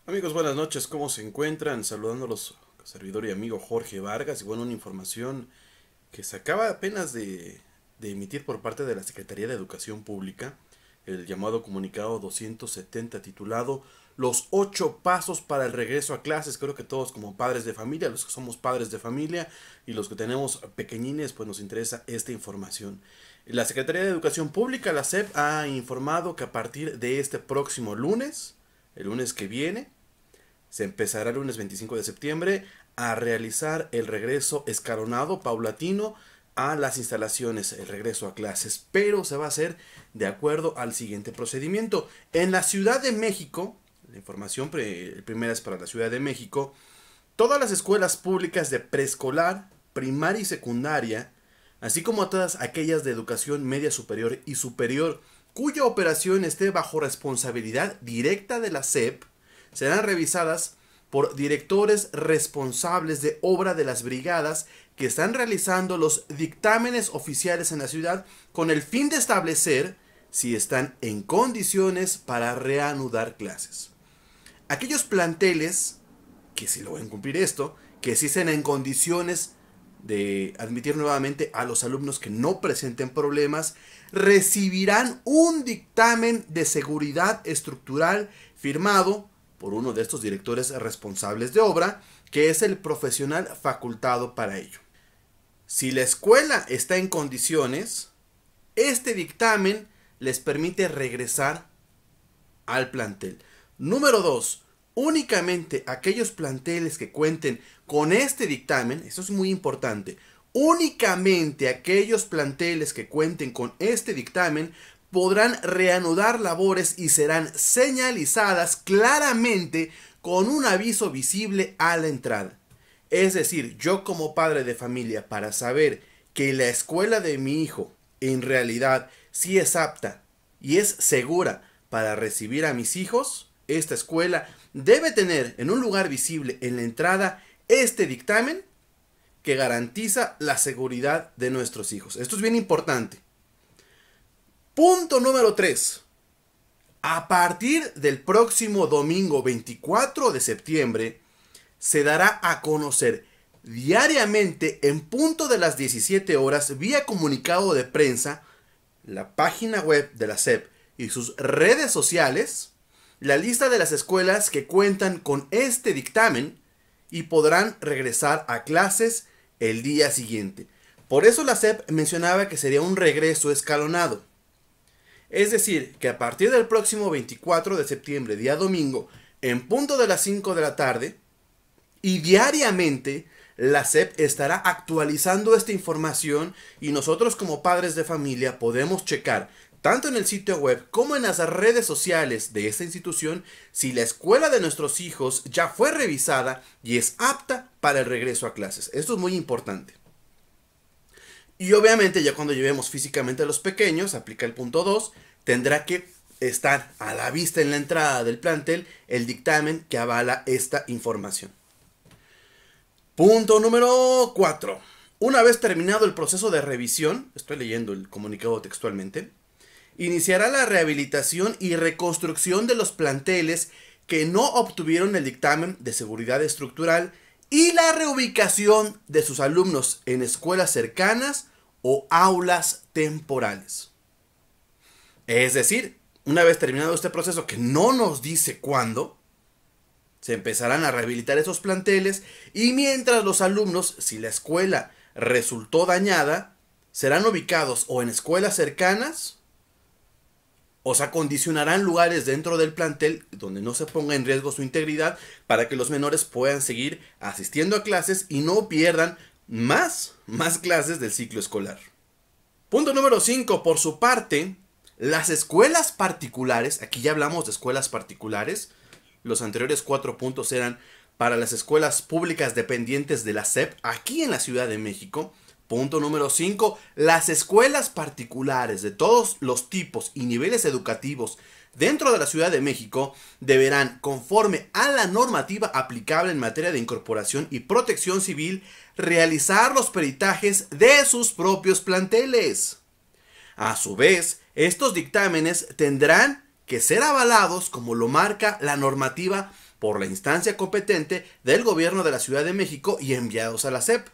Amigos, buenas noches, ¿cómo se encuentran? Saludándolos, servidor y amigo Jorge Vargas. Y bueno, una información que se acaba apenas de emitir por parte de la Secretaría de Educación Pública, el llamado comunicado 270 titulado Los 8 pasos para el regreso a clases. Creo que todos como padres de familia, los que somos padres de familia y los que tenemos pequeñines, pues nos interesa esta información. La Secretaría de Educación Pública, la SEP, ha informado que a partir de este próximo lunes, el lunes que viene, se empezará el lunes 25 de septiembre a realizar el regreso escalonado, paulatino, a las instalaciones, el regreso a clases, pero se va a hacer de acuerdo al siguiente procedimiento. En la Ciudad de México, la información primera es para la Ciudad de México, todas las escuelas públicas de preescolar, primaria y secundaria, así como todas aquellas de educación media superior y superior, cuya operación esté bajo responsabilidad directa de la SEP, serán revisadas por directores responsables de obra de las brigadas que están realizando los dictámenes oficiales en la ciudad con el fin de establecer si están en condiciones para reanudar clases. Aquellos planteles que si logran cumplir esto, que si estén en condiciones de admitir nuevamente a los alumnos que no presenten problemas, recibirán un dictamen de seguridad estructural firmado por uno de estos directores responsables de obra, que es el profesional facultado para ello. Si la escuela está en condiciones, este dictamen les permite regresar al plantel. Número 2. Únicamente aquellos planteles que cuenten con este dictamen, eso es muy importante, únicamente aquellos planteles que cuenten con este dictamen podrán reanudar labores y serán señalizadas claramente con un aviso visible a la entrada. Es decir, yo como padre de familia, para saber que la escuela de mi hijo en realidad sí es apta y es segura para recibir a mis hijos, esta escuela debe tener en un lugar visible en la entrada este dictamen que garantiza la seguridad de nuestros hijos. Esto es bien importante. Punto número 3. A partir del próximo domingo 24 de septiembre se dará a conocer diariamente en punto de las 17 horas vía comunicado de prensa, la página web de la SEP y sus redes sociales, la lista de las escuelas que cuentan con este dictamen y podrán regresar a clases el día siguiente. Por eso la SEP mencionaba que sería un regreso escalonado. Es decir, que a partir del próximo 24 de septiembre, día domingo, en punto de las 5 de la tarde, y diariamente la SEP estará actualizando esta información y nosotros como padres de familia podemos checar tanto en el sitio web como en las redes sociales de esta institución si la escuela de nuestros hijos ya fue revisada y es apta para el regreso a clases. Esto es muy importante. Y obviamente ya cuando llevemos físicamente a los pequeños, aplica el punto 2, tendrá que estar a la vista en la entrada del plantel el dictamen que avala esta información. Punto número 4. Una vez terminado el proceso de revisión, estoy leyendo el comunicado textualmente, iniciará la rehabilitación y reconstrucción de los planteles que no obtuvieron el dictamen de seguridad estructural y la reubicación de sus alumnos en escuelas cercanas o aulas temporales. Es decir, una vez terminado este proceso que no nos dice cuándo, se empezarán a rehabilitar esos planteles y mientras los alumnos, si la escuela resultó dañada, serán ubicados o en escuelas cercanas o se acondicionarán lugares dentro del plantel donde no se ponga en riesgo su integridad para que los menores puedan seguir asistiendo a clases y no pierdan más clases del ciclo escolar. Punto número 5. Por su parte, las escuelas particulares, aquí ya hablamos de escuelas particulares, los anteriores 4 puntos eran para las escuelas públicas dependientes de la SEP aquí en la Ciudad de México. Punto número 5. Las escuelas particulares de todos los tipos y niveles educativos dentro de la Ciudad de México deberán, conforme a la normativa aplicable en materia de incorporación y protección civil, realizar los peritajes de sus propios planteles. A su vez, estos dictámenes tendrán que ser avalados como lo marca la normativa por la instancia competente del gobierno de la Ciudad de México y enviados a la SEP.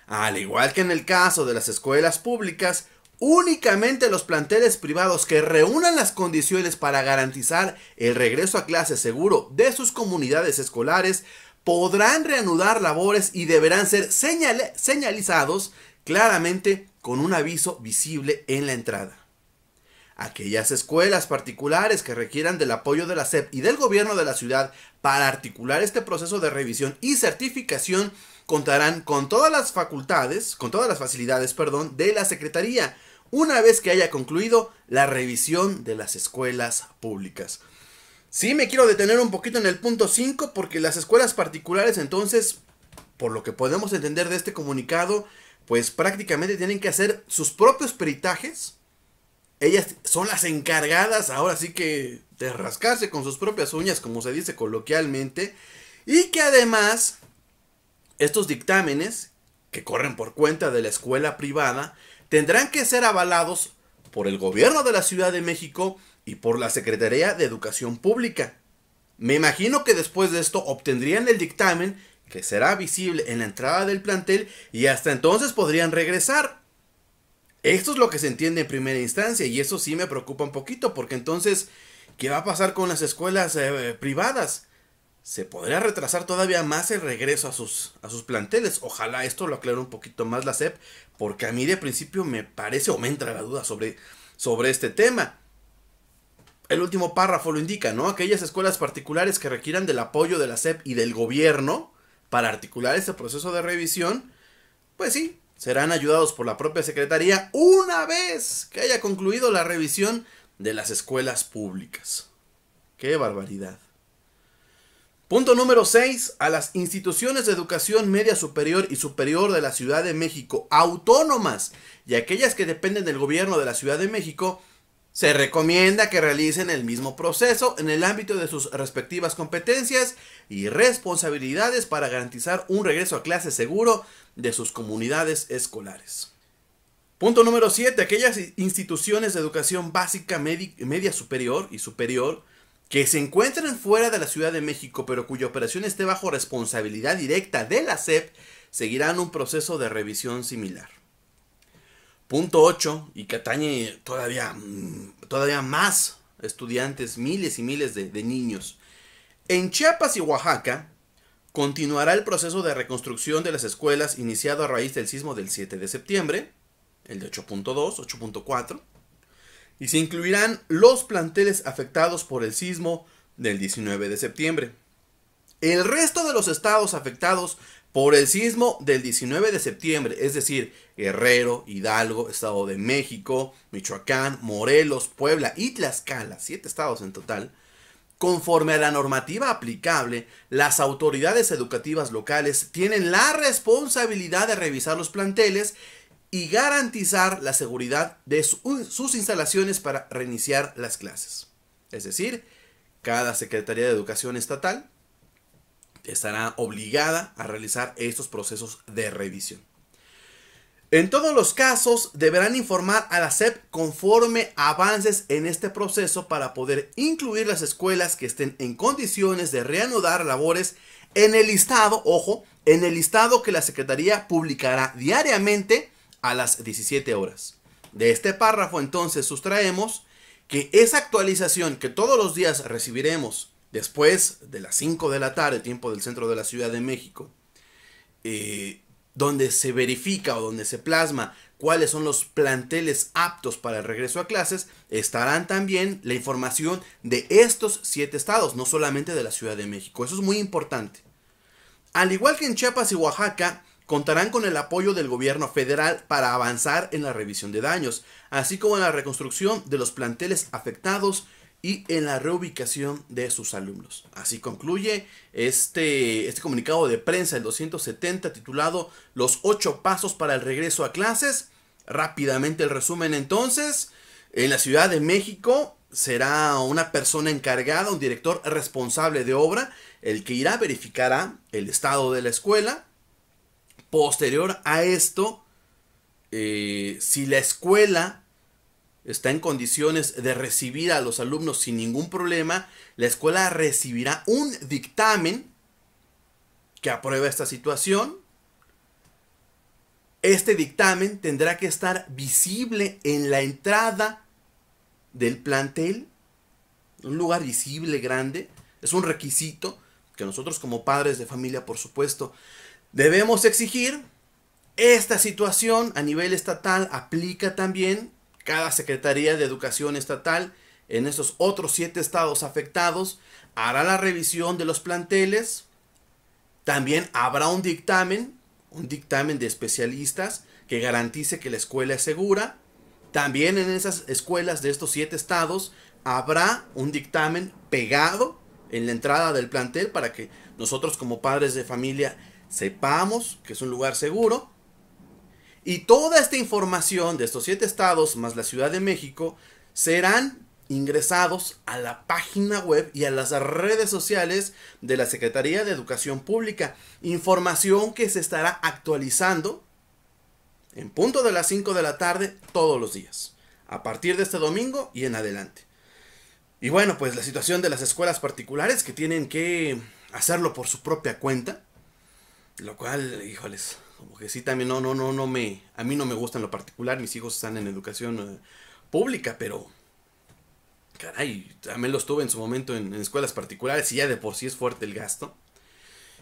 Al igual que en el caso de las escuelas públicas, únicamente los planteles privados que reúnan las condiciones para garantizar el regreso a clase seguro de sus comunidades escolares podrán reanudar labores y deberán ser señalizados claramente con un aviso visible en la entrada. Aquellas escuelas particulares que requieran del apoyo de la SEP y del gobierno de la ciudad para articular este proceso de revisión y certificación contarán con todas las facilidades, de la Secretaría, una vez que haya concluido la revisión de las escuelas públicas. Sí, me quiero detener un poquito en el punto 5 porque las escuelas particulares, entonces, por lo que podemos entender de este comunicado, pues prácticamente tienen que hacer sus propios peritajes. Ellas son las encargadas, ahora sí que, de rascarse con sus propias uñas, como se dice coloquialmente, y que además estos dictámenes, que corren por cuenta de la escuela privada, tendrán que ser avalados por el gobierno de la Ciudad de México y por la Secretaría de Educación Pública. Me imagino que después de esto obtendrían el dictamen, que será visible en la entrada del plantel, y hasta entonces podrían regresar. Esto es lo que se entiende en primera instancia, y eso sí me preocupa un poquito, porque entonces, ¿qué va a pasar con las escuelas privadas? Se podría retrasar todavía más el regreso a sus planteles. Ojalá esto lo aclare un poquito más la SEP, porque a mí de principio me parece o me entra la duda sobre este tema. El último párrafo lo indica, ¿no? Aquellas escuelas particulares que requieran del apoyo de la SEP y del gobierno para articular este proceso de revisión, pues sí, serán ayudados por la propia Secretaría una vez que haya concluido la revisión de las escuelas públicas. ¡Qué barbaridad! Punto número 6. A las instituciones de educación media superior y superior de la Ciudad de México, autónomas y aquellas que dependen del gobierno de la Ciudad de México, se recomienda que realicen el mismo proceso en el ámbito de sus respectivas competencias y responsabilidades para garantizar un regreso a clase seguro de sus comunidades escolares. Punto número 7. Aquellas instituciones de educación básica, media superior y superior que se encuentren fuera de la Ciudad de México, pero cuya operación esté bajo responsabilidad directa de la SEP, seguirán un proceso de revisión similar. Punto 8, y que atañe todavía más estudiantes, miles y miles de niños. En Chiapas y Oaxaca continuará el proceso de reconstrucción de las escuelas iniciado a raíz del sismo del 7 de septiembre, el de 8.2, 8.4, y se incluirán los planteles afectados por el sismo del 19 de septiembre. El resto de los estados afectados por el sismo del 19 de septiembre, es decir, Guerrero, Hidalgo, Estado de México, Michoacán, Morelos, Puebla y Tlaxcala, 7 estados en total, conforme a la normativa aplicable, las autoridades educativas locales tienen la responsabilidad de revisar los planteles y garantizar la seguridad de sus instalaciones para reiniciar las clases. Es decir, cada Secretaría de Educación estatal estará obligada a realizar estos procesos de revisión. En todos los casos, deberán informar a la SEP conforme avances en este proceso para poder incluir las escuelas que estén en condiciones de reanudar labores en el listado, ojo, en el listado que la Secretaría publicará diariamente a las 17 horas. De este párrafo, entonces, sustraemos que esa actualización que todos los días recibiremos después de las 5 de la tarde, tiempo del centro de la Ciudad de México, donde se verifica o donde se plasma cuáles son los planteles aptos para el regreso a clases, estarán también la información de estos 7 estados, no solamente de la Ciudad de México. Eso es muy importante. Al igual que en Chiapas y Oaxaca, contarán con el apoyo del gobierno federal para avanzar en la revisión de daños, así como en la reconstrucción de los planteles afectados y en la reubicación de sus alumnos. Así concluye este comunicado de prensa, el 270, titulado Los 8 pasos para el regreso a clases. Rápidamente el resumen entonces. En la Ciudad de México será una persona encargada, un director responsable de obra, el que irá, verificará el estado de la escuela. Posterior a esto, si la escuela está en condiciones de recibir a los alumnos sin ningún problema, la escuela recibirá un dictamen que aprueba esta situación. Este dictamen tendrá que estar visible en la entrada del plantel, un lugar visible, grande. Es un requisito que nosotros como padres de familia, por supuesto, debemos exigir. Esta situación a nivel estatal aplica también. Cada Secretaría de Educación Estatal en esos otros 7 estados afectados hará la revisión de los planteles. También habrá un dictamen de especialistas que garantice que la escuela es segura. También en esas escuelas de estos 7 estados habrá un dictamen pegado en la entrada del plantel para que nosotros como padres de familia sepamos que es un lugar seguro. Y toda esta información de estos 7 estados más la Ciudad de México serán ingresados a la página web y a las redes sociales de la Secretaría de Educación Pública. Información que se estará actualizando en punto de las 5 de la tarde todos los días, a partir de este domingo y en adelante. Y bueno, pues la situación de las escuelas particulares que tienen que hacerlo por su propia cuenta, lo cual, híjoles, como que sí también a mí no me gusta en lo particular. Mis hijos están en educación pública, pero caray, también los tuve en su momento en escuelas particulares y ya de por sí es fuerte el gasto.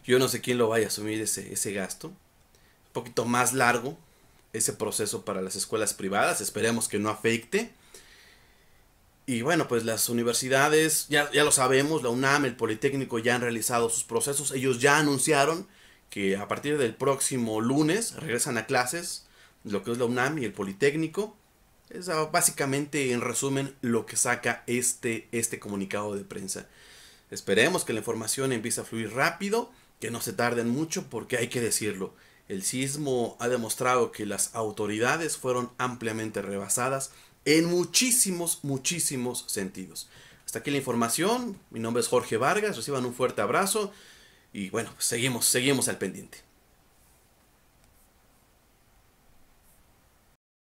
Yo no sé quién lo vaya a asumir ese gasto. Un poquito más largo ese proceso para las escuelas privadas, esperemos que no afecte. Y bueno, pues las universidades, ya lo sabemos, la UNAM, el Politécnico ya han realizado sus procesos. Ellos ya anunciaron que a partir del próximo lunes regresan a clases, lo que es la UNAM y el Politécnico. Es básicamente, en resumen, lo que saca este comunicado de prensa. Esperemos que la información empiece a fluir rápido, que no se tarden mucho, porque hay que decirlo, el sismo ha demostrado que las autoridades fueron ampliamente rebasadas en muchísimos sentidos. Hasta aquí la información. Mi nombre es Jorge Vargas. Reciban un fuerte abrazo. Y bueno, pues seguimos al pendiente.